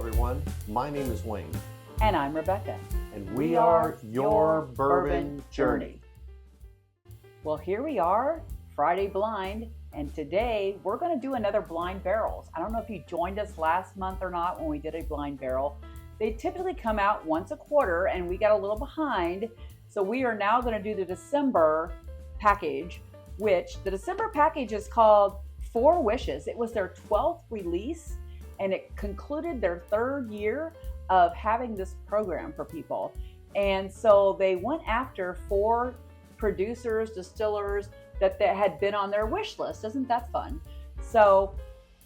everyone. My name is Wayne. And I'm Rebecca. And we are your Bourbon Journey. Well, here we are, Friday Blind, and today we're going to do another blind barrels. I don't know if you joined us last month or not when we did a blind barrel. They typically come out once a quarter, and we got a little behind, so we are now going to do the December package, which the December package is called Four Wishes. It was their 12th release, and it concluded their third year of having this program for people. And so they went after four producers, distillers that had been on their wish list. Isn't that fun? So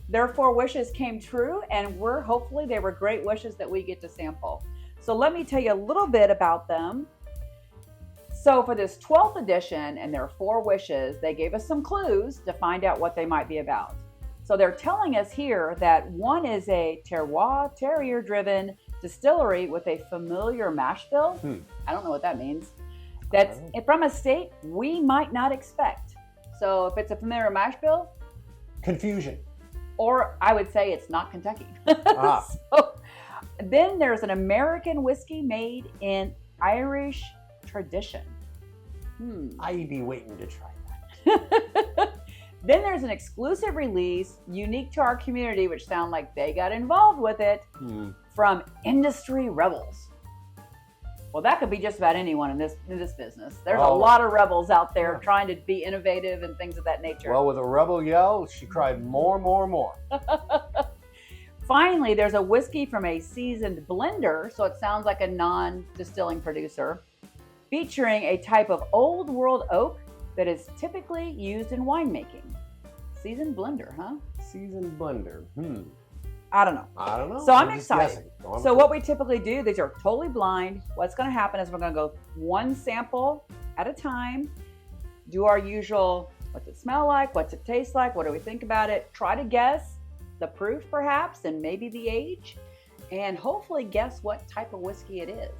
their four wishes came true, and hopefully they were great wishes that we get to sample. So let me tell you a little bit about them. So for this 12th edition and their four wishes, they gave us some clues to find out what they might be about. So they're telling us here that one is a terroir, terrier-driven distillery with a familiar mash bill. I don't know what that means. That's from a state we might not expect. So if it's a familiar mash bill, confusion. Or I would say it's not Kentucky. So, then there's an American whiskey made in Irish tradition. I'd be waiting to try that. Then there's an exclusive release unique to our community, which sound like they got involved with it, from Industry Rebels. Well, that could be just about anyone in this business. There's a lot of rebels out there trying to be innovative and things of that nature. Well, with a rebel yell, she cried more. Finally, there's a whiskey from a seasoned blender, so it sounds like a non-distilling producer, featuring a type of old world oak that is typically used in winemaking. Seasoned blender, huh? Seasoned blender. I don't know. So I'm excited. So what we typically do, these are totally blind. What's going to happen is we're going to go one sample at a time, do our usual, what's it smell like? What's it taste like? What do we think about it? Try to guess the proof perhaps, and maybe the age, and hopefully guess what type of whiskey it is.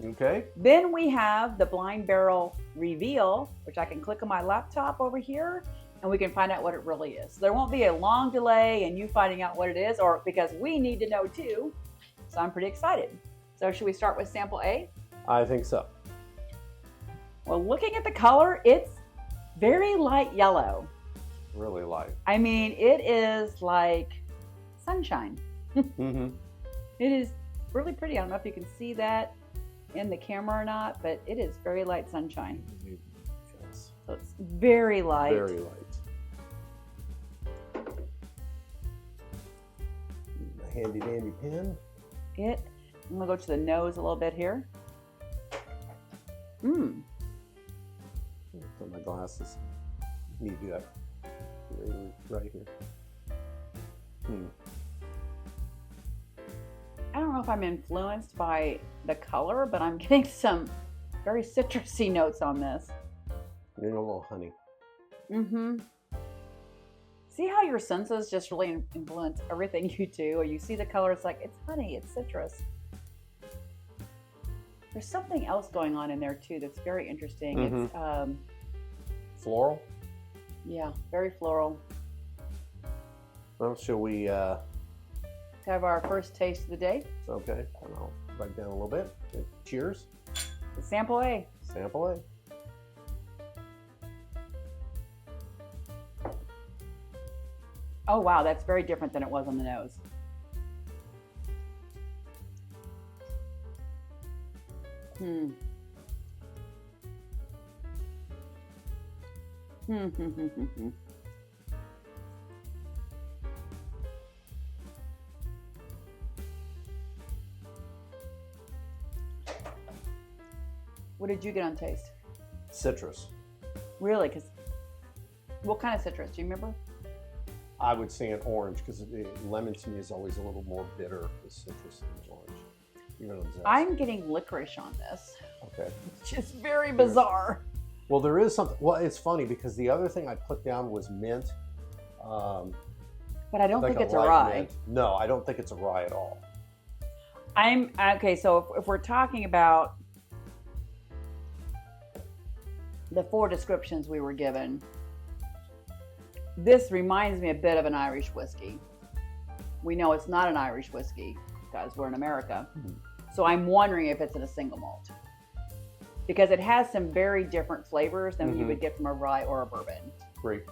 Okay. Then we have the blind barrel reveal, which I can click on my laptop over here, and we can find out what it really is. So there won't be a long delay in you finding out what it is, or because we need to know too. So I'm pretty excited. So should we start with sample A? I think so. Well, looking at the color, it's very light yellow. Really light. I mean, it is like sunshine. It is really pretty. I don't know if you can see that in the camera or not, but it is very light sunshine. Yes. So it's very light. Very light. A handy dandy pen. I'm gonna go to the nose a little bit here. Put my glasses. Need to do that right here. I don't know if I'm influenced by the color, but I'm getting some very citrusy notes on this. Need a little honey. See how your senses just really influence everything you do? Or you see the color, it's like, it's honey, it's citrus. There's something else going on in there too that's very interesting. It's floral? Yeah, very floral. Well, shall we Have our first taste of the day. Okay, and I'll write down a little bit. Cheers. Sample A. Sample A. Oh wow, that's very different than it was on the nose. What did you get on taste? Citrus. Really? Because what kind of citrus? Do you remember? I would say an orange, because lemon to me is always a little more bitter with citrus than orange. I'm getting licorice on this. Okay. Which is very bizarre. Well, there is something. Well, it's funny because the other thing I put down was mint. But I don't think it's a rye. Mint. No, I don't think it's a rye at all. Okay, so if we're talking about the four descriptions we were given, this reminds me a bit of an Irish whiskey. We know it's not an Irish whiskey. because we're in America. Mhm. So I'm wondering if it's in a single malt, because it has some very different flavors than you Mhm. would get from a rye or a bourbon. Great.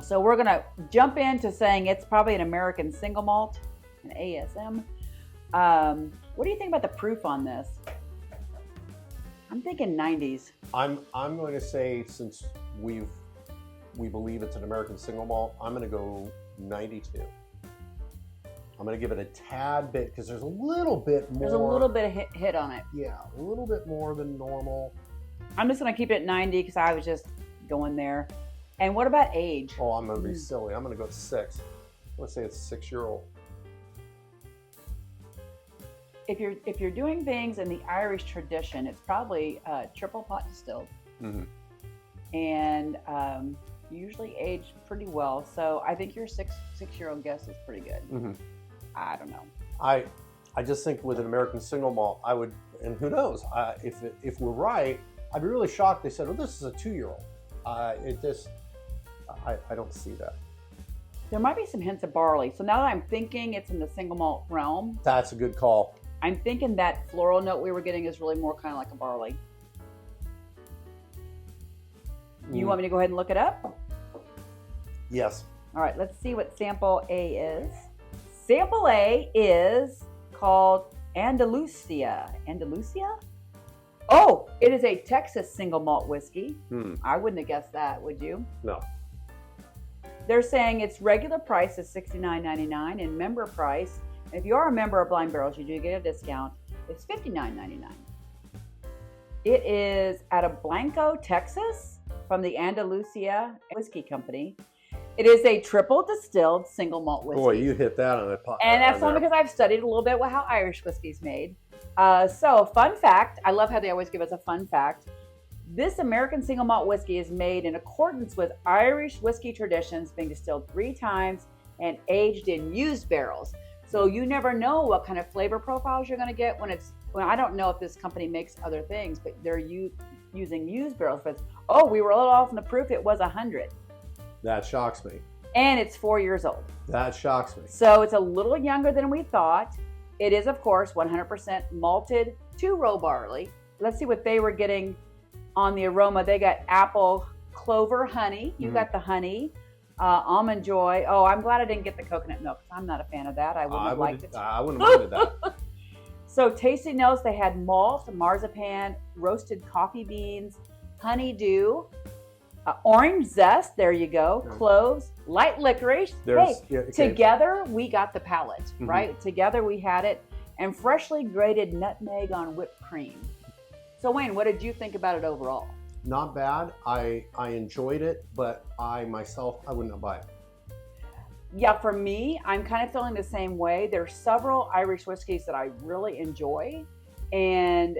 So we're gonna jump into saying it's probably an American single malt, an ASM. What do you think about the proof on this? I'm thinking 90s. I'm going to say, since we believe it's an American single malt, I'm going to go 92. I'm going to give it a tad bit because there's a little bit more. There's a little bit of hit on it. Yeah, a little bit more than normal. I'm just gonna keep it at 90 because I was just going there. And what about age? Oh, I'm going to be silly. I'm going to go 6. Let's say it's a 6-year-old. If you're doing things in the Irish tradition, it's probably triple pot distilled, Mm-hmm. and usually aged pretty well. So I think your six-year-old guess is pretty good. Mm-hmm. I don't know. I just think with an American single malt, I would, and who knows, if we're right, I'd be really shocked. They said, "Oh, this is a 2-year-old." I don't see that. There might be some hints of barley. So now that I'm thinking it's in the single malt realm, That's a good call. I'm thinking that floral note we were getting is really more kind of like a barley. You want me to go ahead and look it up? Yes. All right, let's see what sample A is. Sample A is called Andalusia. Andalusia? Oh, it is a Texas single malt whiskey. I wouldn't have guessed that, would you? No. They're saying its regular price is $69.99 and member price, if you are a member of Blind Barrels, you do get a discount, it's $59.99. It is out of Blanco, Texas, from the Andalusia Whiskey Company. It is a triple distilled single malt whiskey. Boy, you hit that on the pot. And that's only because I've studied a little bit how Irish whiskey's made. So, fun fact, I love how they always give us a fun fact. This American single malt whiskey is made in accordance with Irish whiskey traditions, being distilled 3 times and aged in used barrels. So you never know what kind of flavor profiles you're going to get when I don't know if this company makes other things, but they're using used barrels. But we were a little off in the proof. It was 100. That shocks me. And it's 4 years old. That shocks me. So it's a little younger than we thought. It is, of course, 100% malted 2-row barley. Let's see what they were getting on the aroma. They got apple, clover, honey. You got the honey. Almond joy. Oh, I'm glad I didn't get the coconut milk. I'm not a fan of that. I wouldn't have liked it. I wouldn't have minded that. So tasting notes, they had malt, marzipan, roasted coffee beans, honeydew, orange zest, there you go, cloves, light licorice. Together we got the palate, right? Together we had it, and freshly grated nutmeg on whipped cream. So Wayne, what did you think about it overall? Not bad. I enjoyed it, but I would not buy it. Yeah, for me, I'm kind of feeling the same way. There's several Irish whiskeys that I really enjoy, and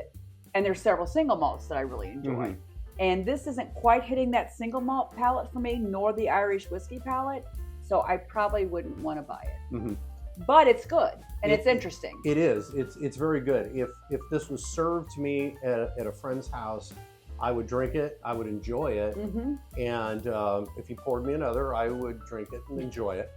there's several single malts that I really enjoy. And this isn't quite hitting that single malt palate for me, nor the Irish whiskey palate, so I probably wouldn't want to buy it. But it's good, and it's interesting. It is. It's very good. If this was served to me at a friend's house, I would drink it, I would enjoy it, and if you poured me another, I would drink it and enjoy it.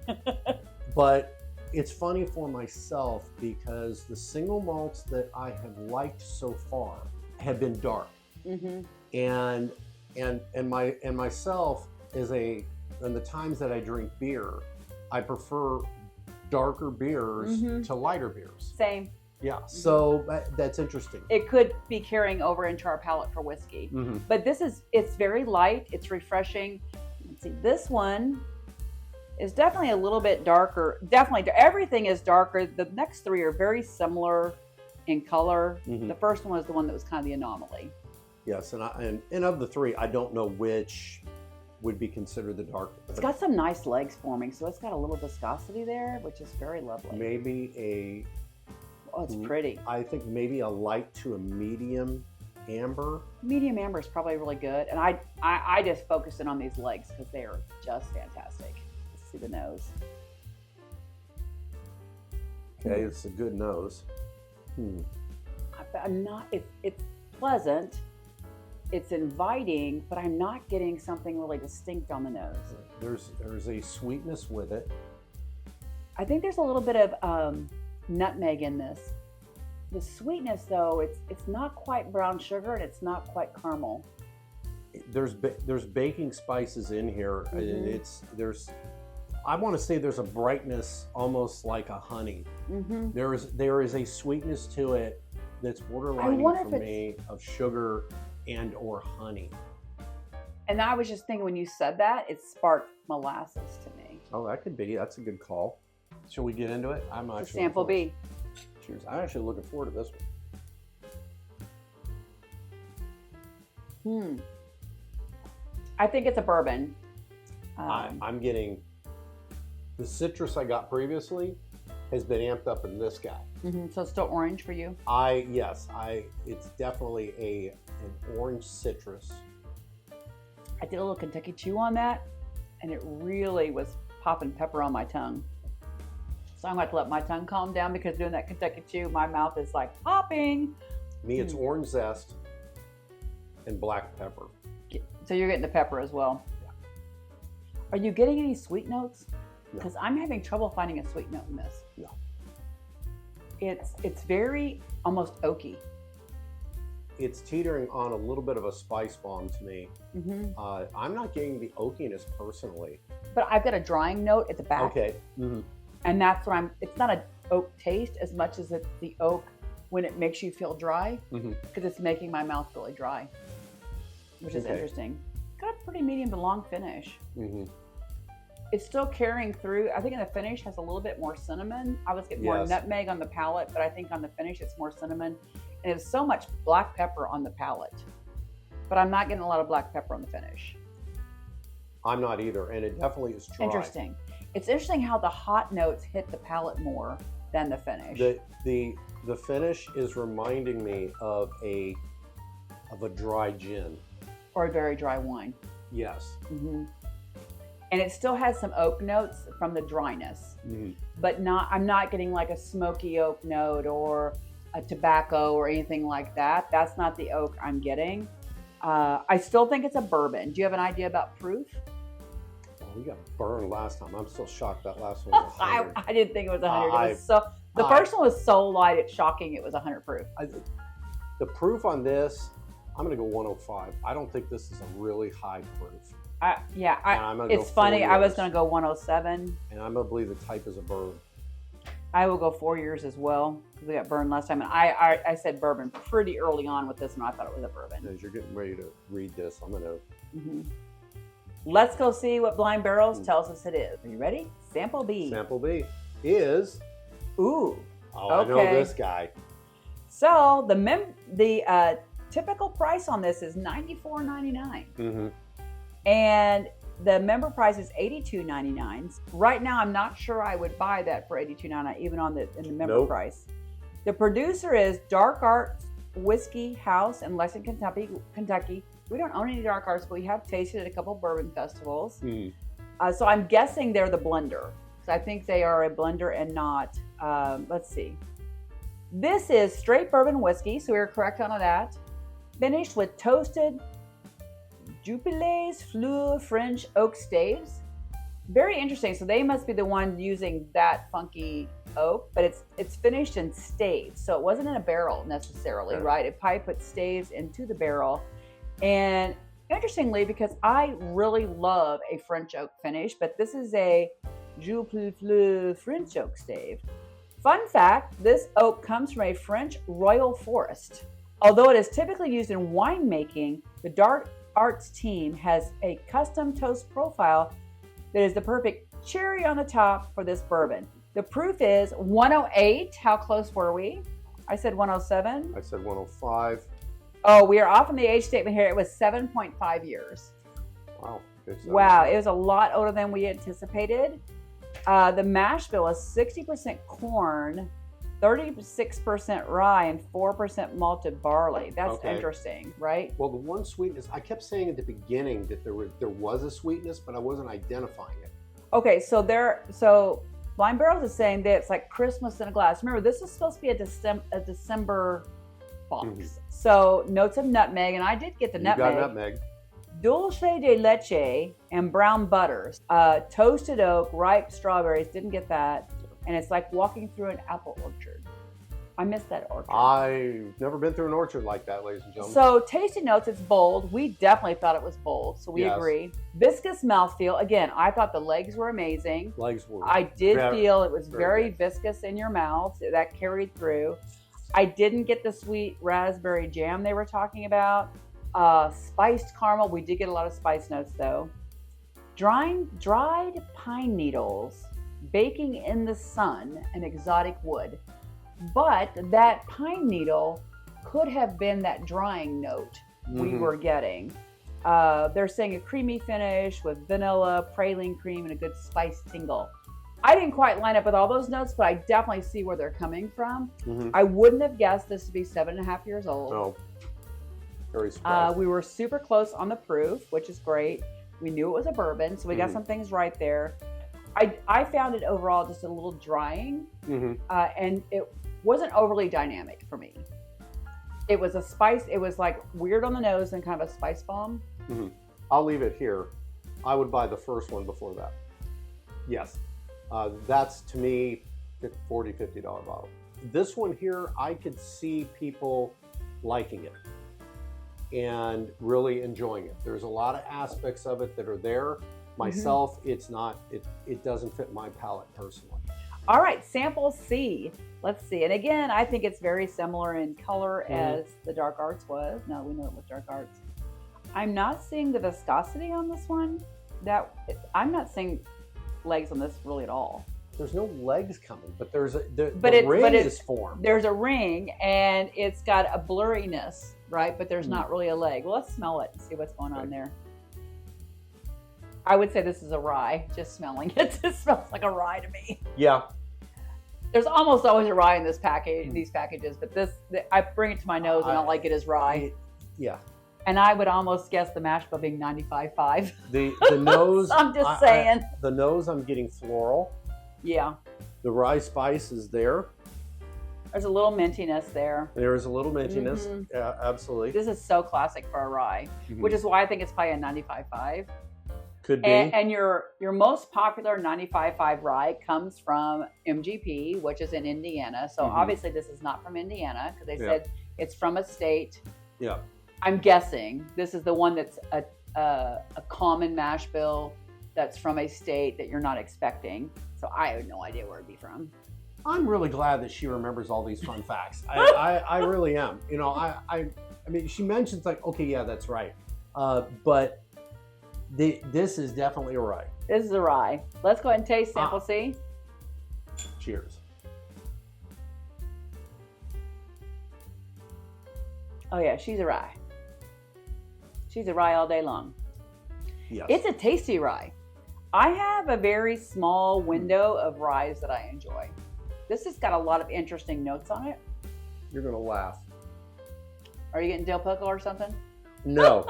But it's funny for myself because the single malts that I have liked so far have been dark, and myself in the times that I drink beer, I prefer darker beers to lighter beers. Same. Yeah, so that's interesting. It could be carrying over into our palate for whiskey. But it's very light, it's refreshing. Let's see, this one is definitely a little bit darker. Definitely, everything is darker. The next 3 are very similar in color. The first one was the one that was kind of the anomaly. Yes, and of the 3, I don't know which would be considered the dark. It's got some nice legs forming, so it's got a little viscosity there, which is very lovely. Maybe Oh, it's pretty. I think maybe a light to a medium amber. Medium amber is probably really good. And I just focused in on these legs because they are just fantastic. Let's see the nose. Okay, it's a good nose. I'm not, it's pleasant. It's inviting, but I'm not getting something really distinct on the nose. There's a sweetness with it. I think there's a little bit of nutmeg in this. The sweetness, though, it's not quite brown sugar and it's not quite caramel. There's baking spices in here, and I want to say there's a brightness almost like a honey. There is a sweetness to it that's borderline for me of sugar and or honey. And I was just thinking when you said that, it sparked molasses to me. Oh, that could be. That's a good call. Shall we get into it? I'm not sure. Sample B. Cheers. I'm actually looking forward to this one. I think it's a bourbon. I'm getting the citrus I got previously has been amped up in this guy. So it's still orange for you? It's definitely an orange citrus. I did a little Kentucky Chew on that, and it really was popping pepper on my tongue. So I'm going to have to let my tongue calm down because doing that Kentucky Chew, my mouth is like popping. Me, it's orange zest and black pepper. So you're getting the pepper as well. Yeah. Are you getting any sweet notes? No. Because I'm having trouble finding a sweet note in this. No. It's very almost oaky. It's teetering on a little bit of a spice bomb to me. I'm not getting the oakiness personally. But I've got a drying note at the back. Okay. And that's what it's not an oak taste as much as it's the oak when it makes you feel dry, because it's making my mouth really dry, which is interesting. Got a pretty medium to long finish. It's still carrying through. I think in the finish has a little bit more cinnamon. I was getting more nutmeg on the palate, but I think on the finish it's more cinnamon. And it's so much black pepper on the palate. But I'm not getting a lot of black pepper on the finish. I'm not either, and it definitely is dry. Interesting. It's interesting how the hot notes hit the palate more than the finish. The finish is reminding me of a dry gin. Or a very dry wine. Yes. And it still has some oak notes from the dryness, but I'm not getting like a smoky oak note or a tobacco or anything like that. That's not the oak I'm getting. I still think it's a bourbon. Do you have an idea about proof? Well, we got burned last time. I'm still shocked that last one was 100. I didn't think it was 100. The first one was so light, it's shocking it was 100 proof. The proof on this, I'm going to go 105. I don't think this is a really high proof. It's funny. I was going to go 107. And I'm going to believe the type is a bourbon. I will go 4 years as well because we got burned last time. And I said bourbon pretty early on with this one. I thought it was a bourbon. As you're getting ready to read this, I'm going to... Let's go see what Blind Barrels tells us it is. Are you ready? Sample B. Sample B is... Ooh. Oh, okay. I know this guy. So the typical price on this is $94.99. And the member price is $82.99. Right now, I'm not sure I would buy that for $82.99, even in the member price. The producer is Dark Arts Whiskey House in Lexington, Kentucky. We don't own any Dark Arts, but we have tasted at a couple bourbon festivals. So I'm guessing they're the blender. So I think they are a blender and not, let's see. This is straight bourbon whiskey, so we were correct on that. Finished with toasted Jupiles Fleur French oak staves. Very interesting. So they must be the one using that funky oak, but it's finished in staves. So it wasn't in a barrel necessarily, right? It probably put staves into the barrel. And interestingly, because I really love a French oak finish, but this is a Jupiles Fleur French oak stave. Fun fact, this oak comes from a French royal forest. Although it is typically used in winemaking, the Dark Arts team has a custom toast profile that is the perfect cherry on the top for this bourbon. The proof is 108. How close were we? I said 107. I said 105. Oh, we are off on the age statement here. It was 7.5 years. Wow. Wow, it was a lot older than we anticipated. The mash bill is 60% corn, 36% rye, and 4% malted barley. That's interesting, right? Well, the one sweetness, I kept saying at the beginning that there was a sweetness, but I wasn't identifying it. Okay, so Blind Barrels is saying that it's like Christmas in a glass. Remember, this is supposed to be a December box. So notes of nutmeg, and I did get the nutmeg. You got nutmeg. Dulce de leche and brown butters. Toasted oak, ripe strawberries. Didn't get that. and it's like walking through an apple orchard. I miss that orchard. I've never been through an orchard like that, ladies and gentlemen. So tasting notes, it's bold. We definitely thought it was bold, so we Yes. agree. Viscous mouthfeel. Again, I thought the legs were amazing. Legs were. I did feel it was very very good. viscous in your mouth. That carried through. I didn't get the sweet raspberry jam they were talking about. Spiced caramel. We did get a lot of spice notes though. Dried pine needles, baking in the sun, and exotic wood. But that pine needle could have been that drying note we were getting. They're saying a creamy finish with vanilla, praline cream, and a good spice tingle. I didn't quite line up with all those notes, but I definitely see where they're coming from. I wouldn't have guessed this to be 7.5 years old. No. Very surprised. We were super close on the proof, which is great. We knew it was a bourbon, so we got some things right there. I found it overall just a little drying, and it wasn't overly dynamic for me. It was a spice. It was like weird on the nose and kind of a spice bomb. I'll leave it here. I would buy the first one before that. Yes. That's to me $40, $50 bottle. This one here, I could see people liking it and really enjoying it. There's a lot of aspects of it that are there. Myself, it's not, it doesn't fit my palate personally. All right, sample C. Let's see. And again, I think it's very similar in color as the Dark Arts was. Now we know it was Dark Arts. I'm not seeing the viscosity on this one. I'm not seeing legs on this really at all. There's no legs coming, but there's the ring is formed. There's a ring and it's got a blurriness, right? But there's not really a leg. Well, let's smell it and see what's going on there. I would say this is a rye, just smelling it. It smells like a rye to me. Yeah. There's almost always a rye in this package, these packages, but I bring it to my nose and I like it as rye. Yeah. And I would almost guess the mash bill being 95.5. The nose. I'm just saying. The nose, I'm getting floral. Yeah. The rye spice is there. There's a little mintiness there. There is a little mintiness. Yeah, absolutely. This is so classic for a rye, which is why I think it's probably a 95.5. Could be. And your most popular 95.5 rye comes from MGP, which is in Indiana. So obviously this is not from Indiana because they said it's from a state. Yeah. I'm guessing this is the one that's a common mash bill that's from a state that you're not expecting. So I have no idea where it'd be from. I'm really glad that she remembers all these fun facts. I really am. You know, I mean, she mentions like, okay, yeah, that's right. But this is definitely a rye. This is a rye. Let's go ahead and taste sample C. Cheers. Oh yeah, she's a rye. She's a rye all day long. Yes. It's a tasty rye. I have a very small window of ryes that I enjoy. This has got a lot of interesting notes on it. You're gonna laugh. Are you getting dill pickle or something? No.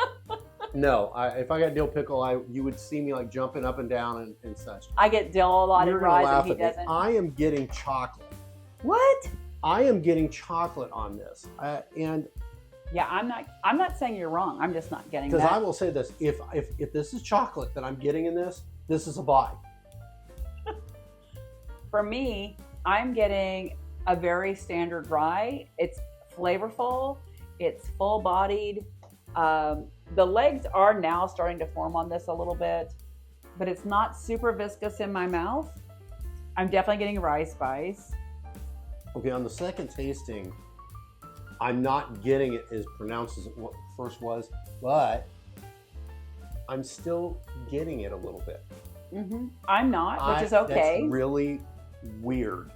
No, if I got dill pickle, you would see me like jumping up and down and such. I get dill a lot in ryes and he doesn't. I am getting chocolate. What? I am getting chocolate on this, and yeah, I'm not saying you're wrong. I'm just not getting that. Because I will say this: if this is chocolate that I'm getting in this is a buy. For me, I'm getting a very standard rye. It's flavorful. It's full-bodied. The legs are now starting to form on this a little bit, but it's not super viscous in my mouth. I'm definitely getting rye spice. Okay, on the second tasting, I'm not getting it as pronounced as it first was, but I'm still getting it a little bit. I'm not, which is okay. That's really weird.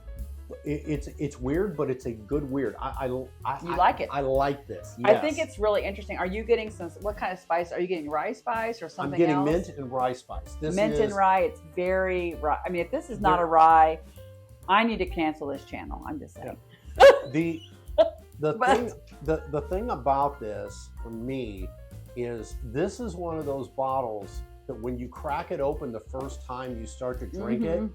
It's weird, but it's a good weird. You like it? I like this. Yes. I think it's really interesting. Are you getting what kind of spice? Are you getting rye spice or something else? I'm getting mint and rye spice. Mint and rye. It's very rye. I mean, if this is not a rye, I need to cancel this channel. I'm just saying. Yeah. The thing about this for me is this is one of those bottles that when you crack it open the first time you start to drink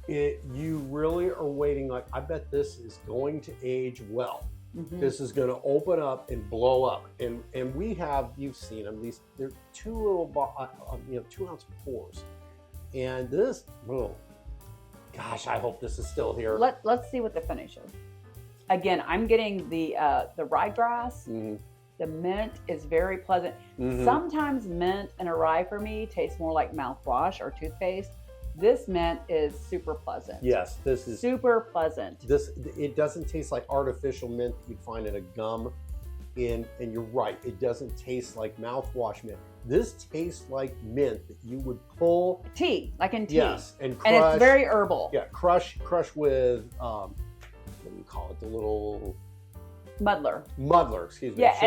it, you really are waiting like, I bet this is going to age well. This is going to open up and blow up. And you've seen them, they're two little 2-ounce pours. And this, God, Gosh, I hope this is still here. Let's see what the finish is. Again, I'm getting the ryegrass. Mm-hmm. The mint is very pleasant. Mm-hmm. Sometimes mint and a rye for me tastes more like mouthwash or toothpaste. This mint is super pleasant. Yes, this is super pleasant. It doesn't taste like artificial mint that you'd find in a gum. And you're right, it doesn't taste like mouthwash mint. This tastes like mint that you would pull tea, like in tea. Yes, and crush. And it's very herbal. Yeah, crush with what do you call it? The little muddler. Excuse me. Yeah,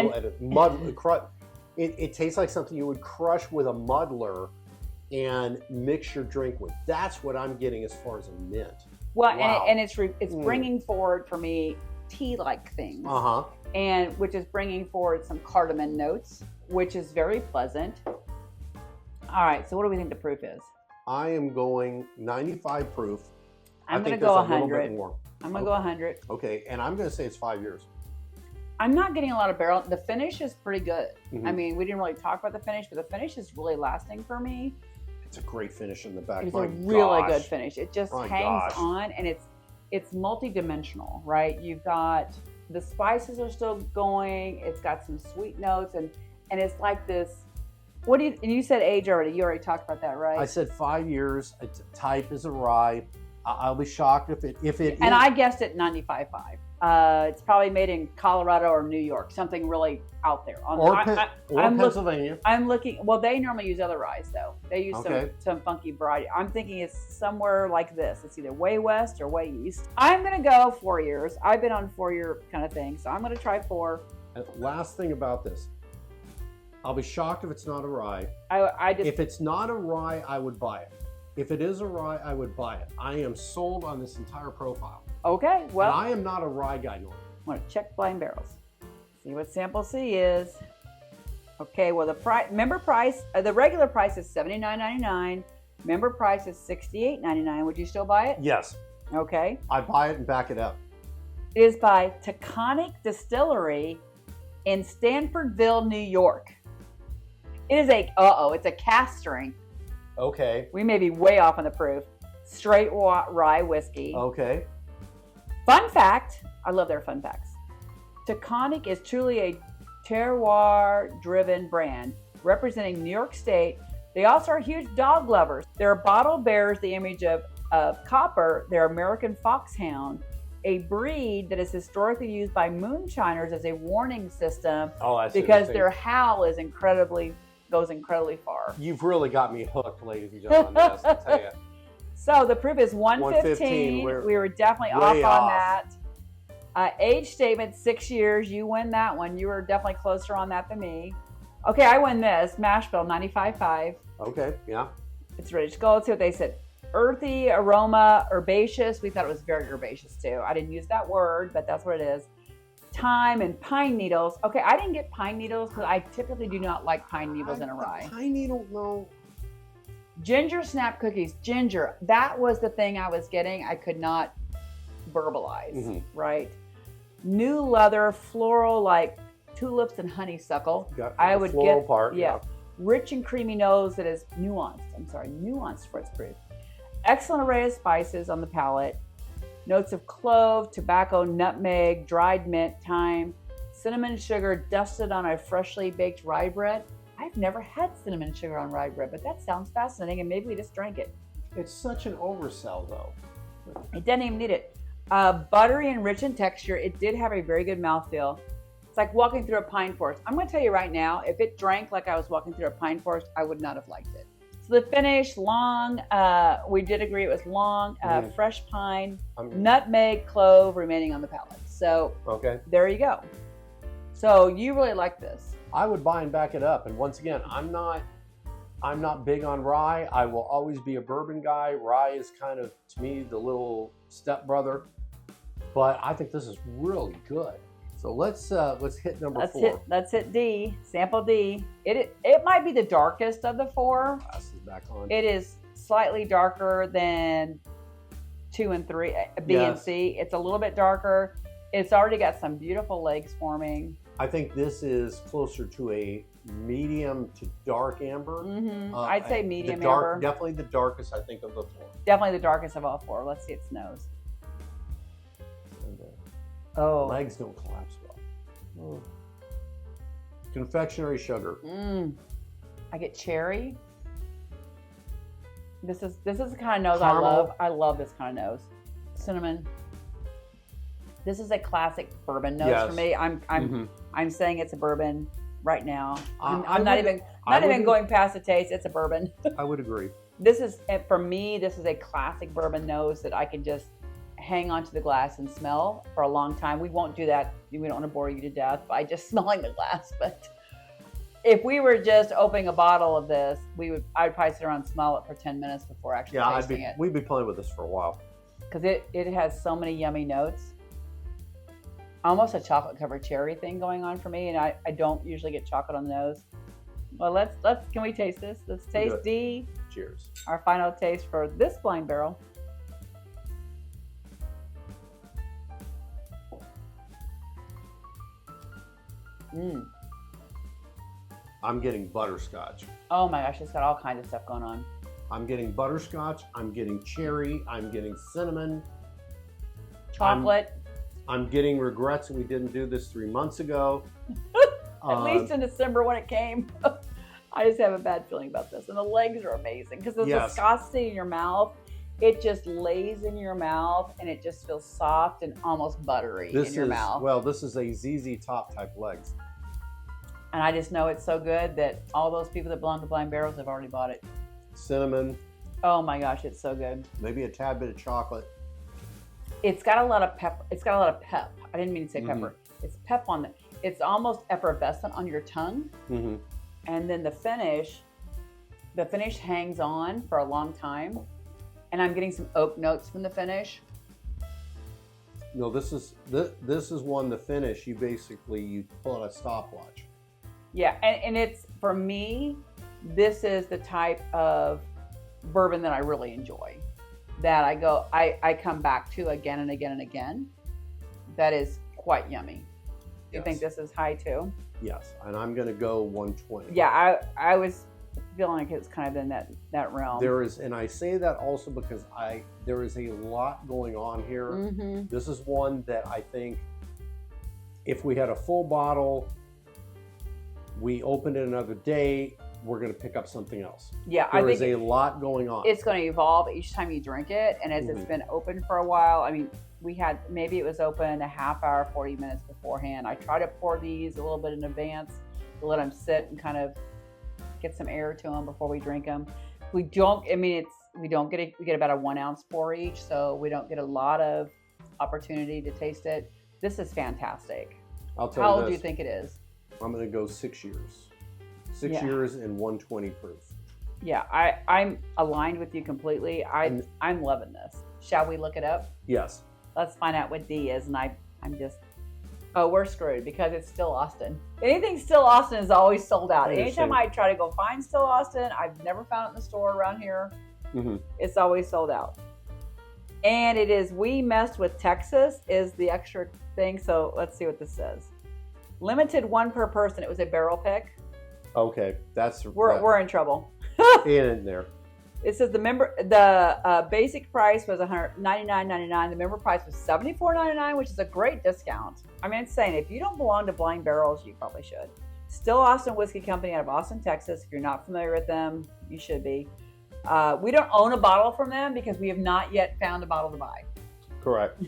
It tastes like something you would crush with a muddler and mix your drink with. That's what I'm getting as far as a mint. Well, wow. and it's bringing forward for me tea-like things. And which is bringing forward some cardamom notes, which is very pleasant. All right, so what do we think the proof is? I am going 95 proof. I'm going to go 100. A little bit more. I'm going to go 100. Okay, and I'm going to say it's 5 years. I'm not getting a lot of barrel. The finish is pretty good. Mm-hmm. I mean, we didn't really talk about the finish, but the finish is really lasting for me. It's a great finish in the back. It's a really good finish. It just hangs on, and it's multi-dimensional, right? You've got the spices are still going. It's got some sweet notes, and it's like this. And you said age already. You already talked about that, right? I said 5 years. Type is a rye. I'll be shocked if it. And I guessed it 95.5. It's probably made in Colorado or New York, something really out there. Or Pennsylvania. I'm looking. Well, they normally use other ryes though. They use some funky variety. I'm thinking it's somewhere like this. It's either way west or way east. I'm gonna go 4 years. I've been on 4-year kind of thing, so I'm gonna try 4. And last thing about this, I'll be shocked if it's not a rye. If it's not a rye, I would buy it. If it is a rye, I would buy it. I am sold on this entire profile. Okay, well. And I am not a rye guy, Norm. I want to check blind barrels. See what sample C is. Okay, well, the regular price is $79.99. Member price is $68.99. Would you still buy it? Yes. Okay. I buy it and back it up. It is by Taconic Distillery in Stanfordville, New York. It is it's a cast strength. Okay. We may be way off on the proof. Straight rye whiskey. Okay. Fun fact, I love their fun facts. Taconic is truly a terroir-driven brand representing New York State. They also are huge dog lovers. Their bottle bears the image of Copper, their American foxhound, a breed that is historically used by moonshiners as a warning system because their howl is goes incredibly far. You've really got me hooked, ladies and gentlemen. I'll tell you. So the proof is 115. We were definitely off on that. Age statement, 6 years. You win that one. You were definitely closer on that than me. Okay, I win this. Mash bill, 95.5. Okay, yeah. It's ready to go. Let's see what they said. Earthy, aroma, herbaceous. We thought it was very herbaceous too. I didn't use that word, but that's what it is. Thyme and pine needles. Okay, I didn't get pine needles because I typically do not like pine needles in a rye. Pine needle, no. Ginger snap cookies. Ginger. That was the thing I was getting. I could not verbalize, right? New leather, floral like tulips and honeysuckle. I would get part. Yeah. Rich and creamy nose that is nuanced. Nuanced for its proof. Excellent array of spices on the palate. Notes of clove, tobacco, nutmeg, dried mint, thyme, cinnamon sugar dusted on a freshly baked rye bread. I've never had cinnamon sugar on rye bread, but that sounds fascinating, and maybe we just drank it. It's such an oversell, though. It doesn't even need it. Buttery and rich in texture. It did have a very good mouthfeel. It's like walking through a pine forest. I'm going to tell you right now, if it drank like I was walking through a pine forest, I would not have liked it. So the finish, long, we did agree it was long, fresh pine, nutmeg, clove remaining on the palate. So there you go. So you really like this. I would buy and back it up. And once again, I'm not big on rye. I will always be a bourbon guy. Rye is kind of, to me, the little stepbrother. But I think this is really good. So let's hit number 4. Let's hit D. Sample D. It might be the darkest of the 4. Glasses back on. It is slightly darker than 2 and 3, B and C. It's a little bit darker. It's already got some beautiful legs forming. I think this is closer to a medium to dark amber. I'd say medium amber. Definitely the darkest, I think, of the four. Definitely the darkest of all four. Let's see its nose. And, Oh. legs don't collapse well. Confectionery sugar. I get cherry. This is the kind of nose Caramel. I love. I love this kind of nose. Cinnamon. This is a classic bourbon nose for me. I'm saying it's a bourbon right now. I'm not even going past the taste. It's a bourbon. I would agree. This is, for me, this is a classic bourbon nose that I can just hang onto the glass and smell for a long time. We won't do that. We don't want to bore you to death by just smelling the glass. But if we were just opening a bottle of this, I'd probably sit around and smell it for 10 minutes before actually tasting it. We'd be playing with this for a while. Because it has so many yummy notes. Almost a chocolate covered cherry thing going on for me, and I don't usually get chocolate on the nose. Well, can we taste this? Let's taste D. Cheers. Our final taste for this blind barrel. I'm getting butterscotch. Oh my gosh, it's got all kinds of stuff going on. I'm getting butterscotch. I'm getting cherry. I'm getting cinnamon. Chocolate. I'm getting regrets that we didn't do this 3 months ago. At least in December when it came. I just have a bad feeling about this. And the legs are amazing because the viscosity in your mouth, it just lays in your mouth and it just feels soft and almost buttery in your mouth. Well, this is a ZZ Top type legs. And I just know it's so good that all those people that belong to Blind Barrels have already bought it. Cinnamon. Oh my gosh, it's so good. Maybe a tad bit of chocolate. It's got a lot of pepper. It's got a lot of pep. I didn't mean to say pepper. It's pep on it. It's almost effervescent on your tongue. And then the finish hangs on for a long time. And I'm getting some oak notes from the finish. No, this is one, the finish, you pull out a stopwatch. Yeah, and it's, for me, this is the type of bourbon that I really enjoy. That I come back to again and again and again. That is quite yummy. You think this is high too? Yes, and I'm going to go 120. Yeah, I was feeling like it's kind of in that realm. There is, and I say that also because there is a lot going on here. This is one that I think if we had a full bottle, we opened it another day, we're going to pick up something else. Yeah, there is a lot going on. It's going to evolve each time you drink it, and as it's been open for a while, I mean, maybe it was open a half hour, 40 minutes beforehand. I try to pour these a little bit in advance to let them sit and kind of get some air to them before we drink them. We get about a 1 ounce pour each, so we don't get a lot of opportunity to taste it. This is fantastic. I'll tell you How old do you think it is? I'm going to go 6 years. 6 years and 120 proof. Yeah, I'm aligned with you completely. I'm loving this. Shall we look it up? Yes. Let's find out what D is. And I'm just, we're screwed because it's Still Austin. Anything Still Austin is always sold out. Anytime I try to go find Still Austin, I've never found it in the store around here. It's always sold out. And it is We Messed with Texas is the extra thing. So let's see what this says. Limited 1 per person. It was a barrel pick. Okay, we're in trouble. In there. It says the basic price was $199.99. The member price was $74.99, which is a great discount. I mean, it's saying if you don't belong to Blind Barrels, you probably should. Still Austin Whiskey Company out of Austin, Texas. If you're not familiar with them, you should be. We don't own a bottle from them because we have not yet found a bottle to buy. Correct.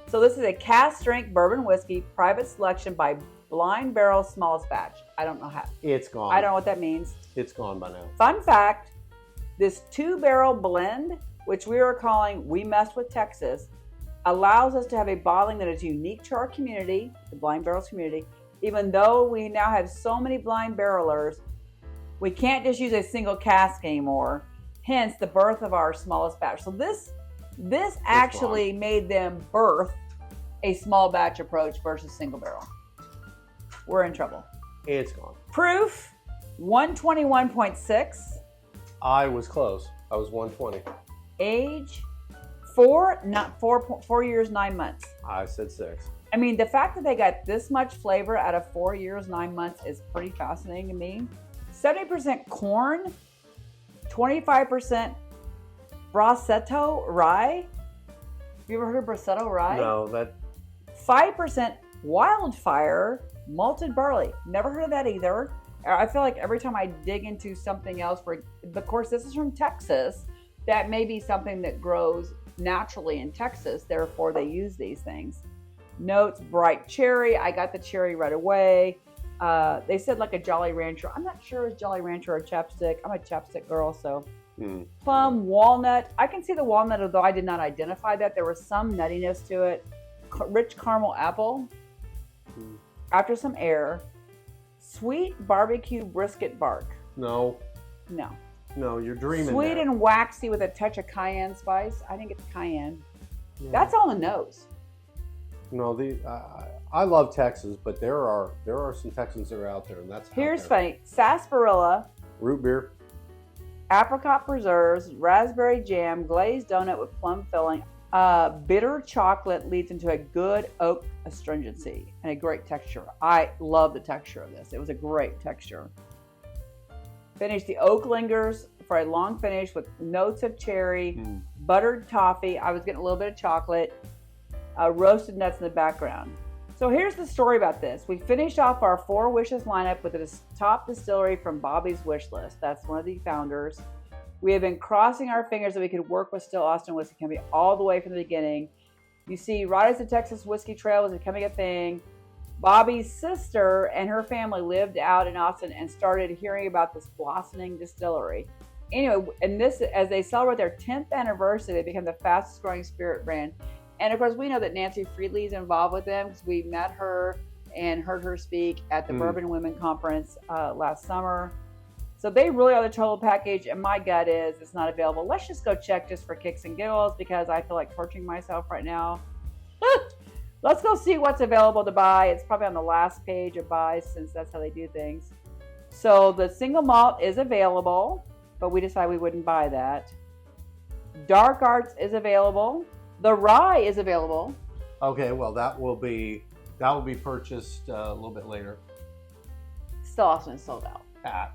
So this is a cask strength bourbon whiskey, private selection by Blind Barrel smallest batch. I don't know how. It's gone. I don't know what that means. It's gone by now. Fun fact, this 2-barrel blend, which we are calling We Messed with Texas, allows us to have a bottling that is unique to our community, the Blind Barrels community. Even though we now have so many blind barrelers, we can't just use a single cask anymore. Hence the birth of our smallest batch. So this actually made them birth a small batch approach versus single barrel. We're in trouble. It's gone. Proof, 121.6. I was close. I was 120. Age, 4 years, 9 months. I said 6. I mean, the fact that they got this much flavor out of 4 years, 9 months is pretty fascinating to me. 70% corn, 25% Brasetto rye. Have you ever heard of Brasetto rye? No, that 5% wildfire malted barley. Never heard of that either. I feel like every time I dig into something else, of course, this is from Texas. That may be something that grows naturally in Texas. Therefore, they use these things. Notes, bright cherry. I got the cherry right away. They said like a Jolly Rancher. I'm not sure it's Jolly Rancher or chapstick. I'm a chapstick girl, so. Plum, walnut. I can see the walnut, although I did not identify that. There was some nuttiness to it. Rich caramel apple. After some air. Sweet barbecue brisket bark. no, No. you're dreaming. Sweet there. and waxy with a touch of cayenne spice. I didn't get the cayenne. Yeah. That's all in the nose. No, I love Texas, but there are some Texans that are out there, and that's Here's out there. funny. Sarsaparilla, Root beer. apricot preserves, raspberry jam, glazed donut with plum filling. Bitter chocolate leads into a good oak astringency and a great texture. I love the texture of this. It was a great texture. Finish. The oak lingers for a long finish with notes of cherry, buttered toffee. I was getting a little bit of chocolate, roasted nuts in the background. So here's the story about this. We finished off our 4 wishes lineup with the top distillery from Bobby's Wish List. That's one of the founders. We have been crossing our fingers that we could work with Still Austin Whiskey Company all the way from the beginning. You see, right as the Texas Whiskey Trail was becoming a thing, Bobby's sister and her family lived out in Austin and started hearing about this blossoming distillery. Anyway, and this, as they celebrate their 10th anniversary, they become the fastest growing spirit brand. And of course, we know that Nancy Friedley is involved with them because we met her and heard her speak at the Bourbon Women Conference last summer. So they really are the total package, and my gut is it's not available. Let's just go check just for kicks and giggles because I feel like torturing myself right now. Let's go see what's available to buy. It's probably on the last page of buys since that's how they do things. So the single malt is available, but we decided we wouldn't buy that. Dark Arts is available. The rye is available. Okay, well that will be purchased a little bit later. Still Austin is sold out.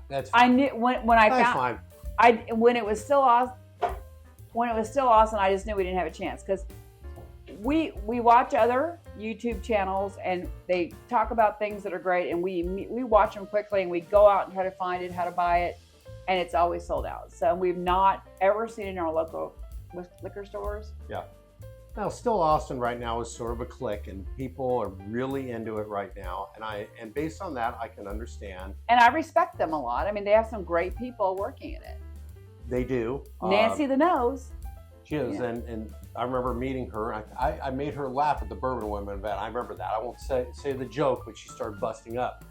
That's I knew when I that's found fine. when it was still Austin, I just knew we didn't have a chance because we watch other YouTube channels and they talk about things that are great, and we watch them quickly and we go out and try to find it, how to buy it, and it's always sold out. So we've not ever seen it in our local liquor stores. Yeah. Now, Still Austin right now is sort of a clique, and people are really into it right now. And based on that, I can understand. And I respect them a lot. I mean, they have some great people working in it. They do. Nancy the Nose. She is, Yeah. and I remember meeting her. I made her laugh at the Bourbon Women event. I remember that. I won't say the joke, but she started busting up.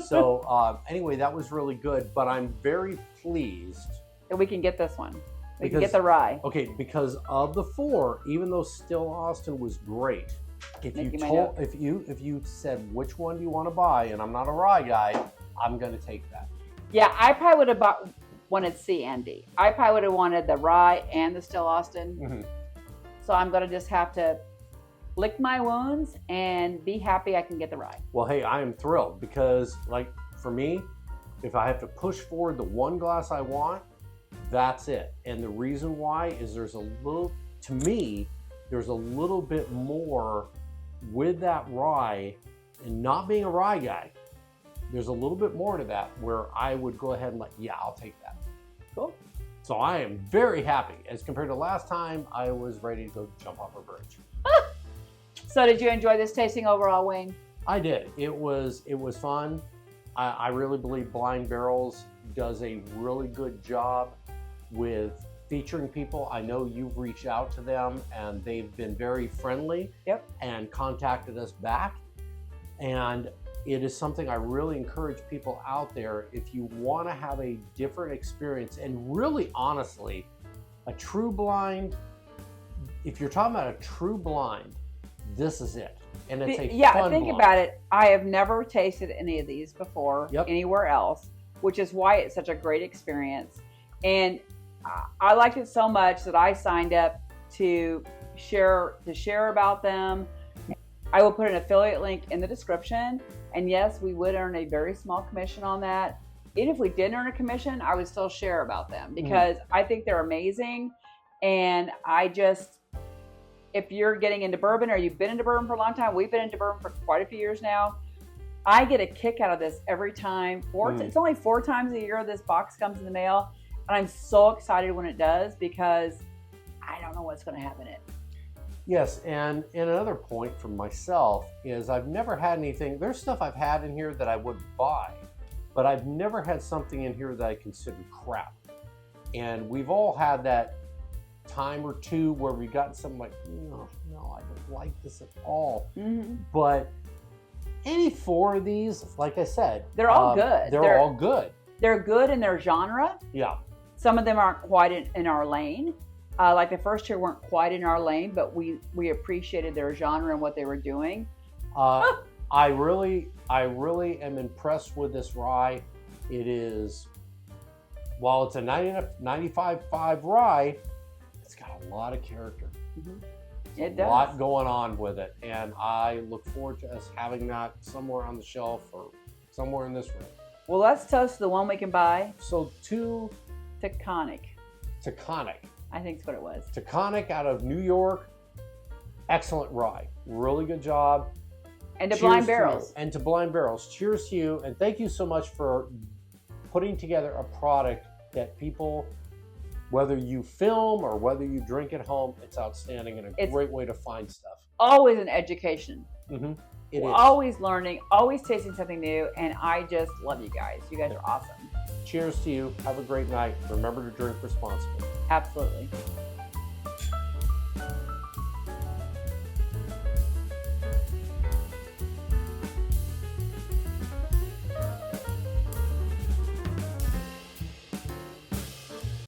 So anyway, that was really good. But I'm very pleased And we can get this one. We can Because- get the rye. Okay, because of the 4, even though Still Austin was great, if you said which one do you want to buy, and I'm not a rye guy, I'm going to take that. Yeah, I probably would have wanted C and D. I probably would have wanted the rye and the Still Austin. Mm-hmm. So I'm going to just have to lick my wounds and be happy I can get the rye. Well, hey, I am thrilled because, like, for me, if I have to push forward the one glass I want, that's it. And the reason why is there's a little bit more with that rye, and not being a rye guy, there's a little bit more to that where I would go ahead and I'll take that. Cool. So I am very happy as compared to last time. I was ready to go jump off a bridge. So did you enjoy this tasting overall, Wayne? I did. It was fun. I really believe Blind Barrels does a really good job with featuring people. I know you've reached out to them and they've been very friendly. Yep. And contacted us back. And it is something I really encourage people out there, if you want to have a different experience, and really honestly, a true blind, if you're talking about a true blind, this is it. And it's a fun think blind. about it. I have never tasted any of these before anywhere else, which is why it's such a great experience. And I liked it so much that I signed up to share about them. I will put an affiliate link in the description. And yes, we would earn a very small commission on that. Even if we didn't earn a commission, I would still share about them because I think they're amazing. And if you're getting into bourbon or you've been into bourbon for a long time, we've been into bourbon for quite a few years now. I get a kick out of this every time. It's only 4 times a year this box comes in the mail. And I'm so excited when it does because I don't know what's going to happen in it. Yes, and another point from myself is I've never had anything, there's stuff I've had in here that I wouldn't buy, but I've never had something in here that I considered crap. And we've all had that time or two where we got something like, no, I don't like this at all. But any 4 of these, like I said, they're all good. They're all good. They're good in their genre. Yeah. Some of them aren't quite in our lane. Like the first 2 weren't quite in our lane, but we appreciated their genre and what they were doing. I really am impressed with this rye. It is, while it's a 95.5 rye, it's got a lot of character. It does. A lot going on with it, and I look forward to us having that somewhere on the shelf or somewhere in this room. Well, let's toast the one we can buy. So to Taconic. I think that's what it was. Taconic out of New York. Excellent rye. Really good job. And to Blind Barrels. And to Blind Barrels. Cheers to you. And thank you so much for putting together a product that people, whether you film or whether you drink at home, it's outstanding and a great way to find stuff. Always an education. It is. Always learning, always tasting something new. And I just love you guys. You guys are awesome. Cheers to you. Have a great night. Remember to drink responsibly. Absolutely.